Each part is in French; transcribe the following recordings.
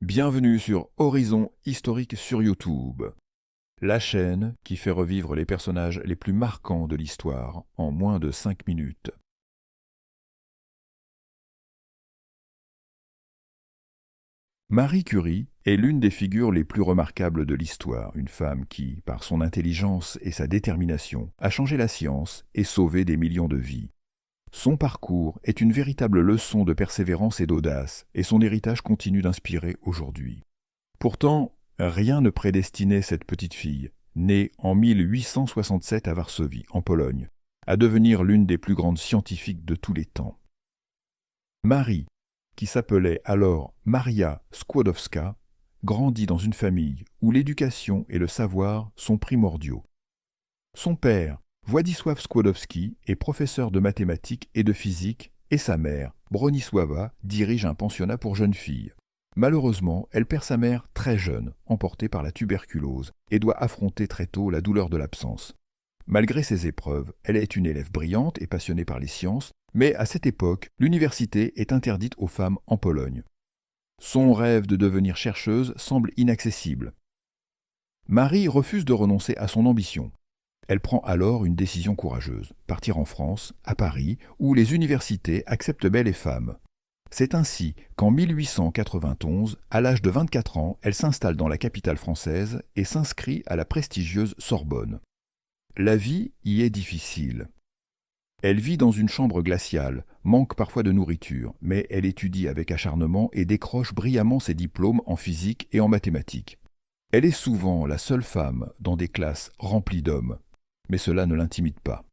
Bienvenue sur Horizon Historique sur YouTube, la chaîne qui fait revivre les personnages les plus marquants de l'histoire en moins de 5 minutes. Marie Curie est l'une des figures les plus remarquables de l'histoire, une femme qui, par son intelligence et sa détermination, a changé la science et sauvé des millions de vies. Son parcours est une véritable leçon de persévérance et d'audace, et son héritage continue d'inspirer aujourd'hui. Pourtant, rien ne prédestinait cette petite fille, née en 1867 à Varsovie, en Pologne, à devenir l'une des plus grandes scientifiques de tous les temps. Marie, qui s'appelait alors Maria Skłodowska, grandit dans une famille où l'éducation et le savoir sont primordiaux. Son père, Władysław Skłodowski, est professeur de mathématiques et de physique, et sa mère, Bronisława, dirige un pensionnat pour jeunes filles. Malheureusement, elle perd sa mère très jeune, emportée par la tuberculose, et doit affronter très tôt la douleur de l'absence. Malgré ces épreuves, elle est une élève brillante et passionnée par les sciences, mais à cette époque, l'université est interdite aux femmes en Pologne. Son rêve de devenir chercheuse semble inaccessible. Marie refuse de renoncer à son ambition. Elle prend alors une décision courageuse, partir en France, à Paris, où les universités acceptent bel et femmes. C'est ainsi qu'en 1891, à l'âge de 24 ans, elle s'installe dans la capitale française et s'inscrit à la prestigieuse Sorbonne. La vie y est difficile. Elle vit dans une chambre glaciale, manque parfois de nourriture, mais elle étudie avec acharnement et décroche brillamment ses diplômes en physique et en mathématiques. Elle est souvent la seule femme dans des classes remplies d'hommes, mais cela ne l'intimide pas.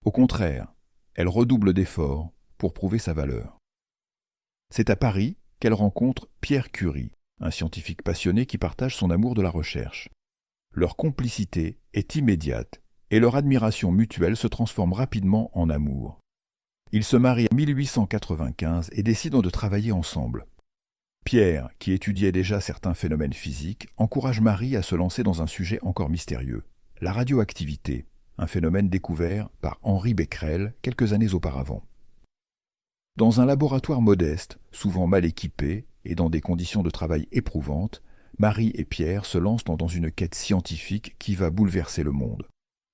Au contraire, elle redouble d'efforts pour prouver sa valeur. C'est à Paris qu'elle rencontre Pierre Curie, un scientifique passionné qui partage son amour de la recherche. Leur complicité est immédiate et leur admiration mutuelle se transforme rapidement en amour. Ils se marient en 1895 et décident de travailler ensemble. Pierre, qui étudiait déjà certains phénomènes physiques, encourage Marie à se lancer dans un sujet encore mystérieux, la radioactivité, un phénomène découvert par Henri Becquerel quelques années auparavant. Dans un laboratoire modeste, souvent mal équipé et dans des conditions de travail éprouvantes, Marie et Pierre se lancent dans une quête scientifique qui va bouleverser le monde.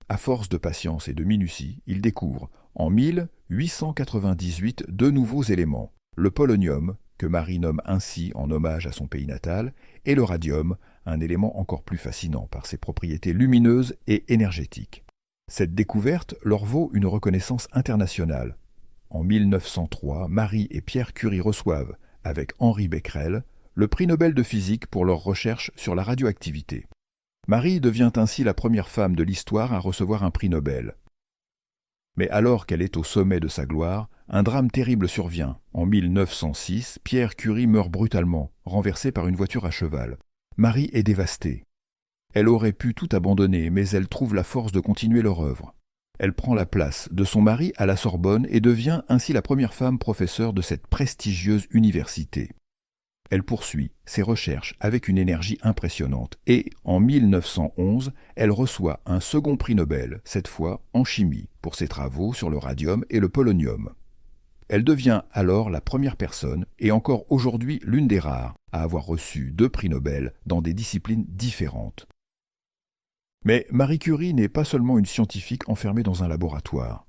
À force de patience et de minutie, ils découvrent en 1898 deux nouveaux éléments, le polonium, que Marie nomme ainsi en hommage à son pays natal, et le radium, un élément encore plus fascinant par ses propriétés lumineuses et énergétiques. Cette découverte leur vaut une reconnaissance internationale. En 1903, Marie et Pierre Curie reçoivent, avec Henri Becquerel, le prix Nobel de physique pour leurs recherches sur la radioactivité. Marie devient ainsi la première femme de l'histoire à recevoir un prix Nobel. Mais alors qu'elle est au sommet de sa gloire, un drame terrible survient. En 1906, Pierre Curie meurt brutalement, renversé par une voiture à cheval. Marie est dévastée. Elle aurait pu tout abandonner, mais elle trouve la force de continuer leur œuvre. Elle prend la place de son mari à la Sorbonne et devient ainsi la première femme professeure de cette prestigieuse université. Elle poursuit ses recherches avec une énergie impressionnante et, en 1911, elle reçoit un second prix Nobel, cette fois en chimie, pour ses travaux sur le radium et le polonium. Elle devient alors la première personne, et encore aujourd'hui l'une des rares, à avoir reçu deux prix Nobel dans des disciplines différentes. Mais Marie Curie n'est pas seulement une scientifique enfermée dans un laboratoire.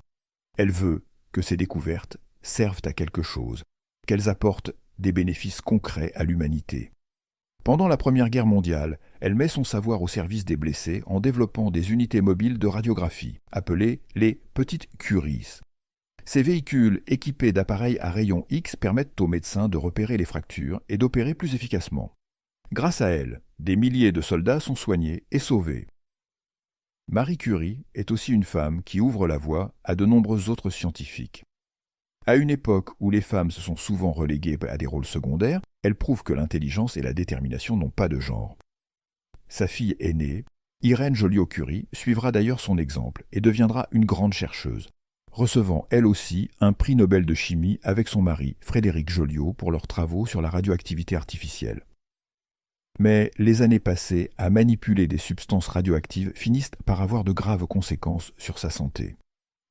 Elle veut que ses découvertes servent à quelque chose, qu'elles apportent des bénéfices concrets à l'humanité. Pendant la Première Guerre mondiale, elle met son savoir au service des blessés en développant des unités mobiles de radiographie, appelées les petites Curies. Ces véhicules équipés d'appareils à rayons X permettent aux médecins de repérer les fractures et d'opérer plus efficacement. Grâce à elles, des milliers de soldats sont soignés et sauvés. Marie Curie est aussi une femme qui ouvre la voie à de nombreux autres scientifiques. À une époque où les femmes se sont souvent reléguées à des rôles secondaires, elle prouve que l'intelligence et la détermination n'ont pas de genre. Sa fille aînée, Irène Joliot-Curie, suivra d'ailleurs son exemple et deviendra une grande chercheuse, recevant elle aussi un prix Nobel de chimie avec son mari, Frédéric Joliot, pour leurs travaux sur la radioactivité artificielle. Mais les années passées à manipuler des substances radioactives finissent par avoir de graves conséquences sur sa santé.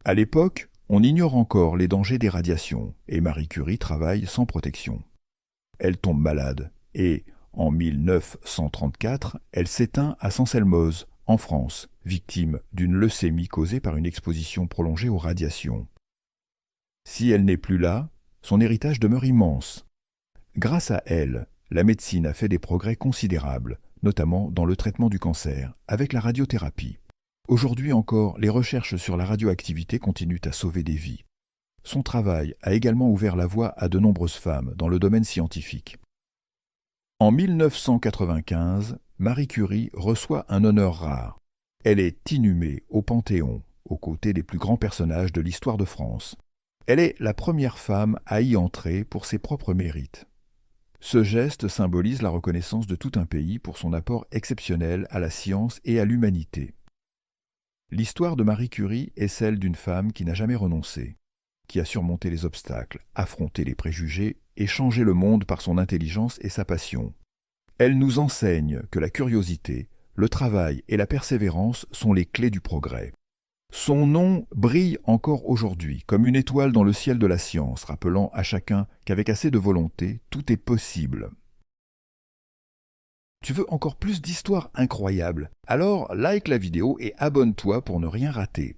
À l'époque, on ignore encore les dangers des radiations et Marie Curie travaille sans protection. Elle tombe malade et, En 1934, elle s'éteint à Sanselmoz, en France, victime d'une leucémie causée par une exposition prolongée aux radiations. Si elle n'est plus là, son héritage demeure immense. Grâce à elle, la médecine a fait des progrès considérables, notamment dans le traitement du cancer, avec la radiothérapie. Aujourd'hui encore, les recherches sur la radioactivité continuent à sauver des vies. Son travail a également ouvert la voie à de nombreuses femmes dans le domaine scientifique. En 1995, Marie Curie reçoit un honneur rare. Elle est inhumée au Panthéon, aux côtés des plus grands personnages de l'histoire de France. Elle est la première femme à y entrer pour ses propres mérites. Ce geste symbolise la reconnaissance de tout un pays pour son apport exceptionnel à la science et à l'humanité. L'histoire de Marie Curie est celle d'une femme qui n'a jamais renoncé, qui a surmonté les obstacles, affronté les préjugés et changé le monde par son intelligence et sa passion. Elle nous enseigne que la curiosité, le travail et la persévérance sont les clés du progrès. Son nom brille encore aujourd'hui comme une étoile dans le ciel de la science, rappelant à chacun qu'avec assez de volonté, tout est possible. Tu veux encore plus d'histoires incroyables? Alors like la vidéo et abonne-toi pour ne rien rater.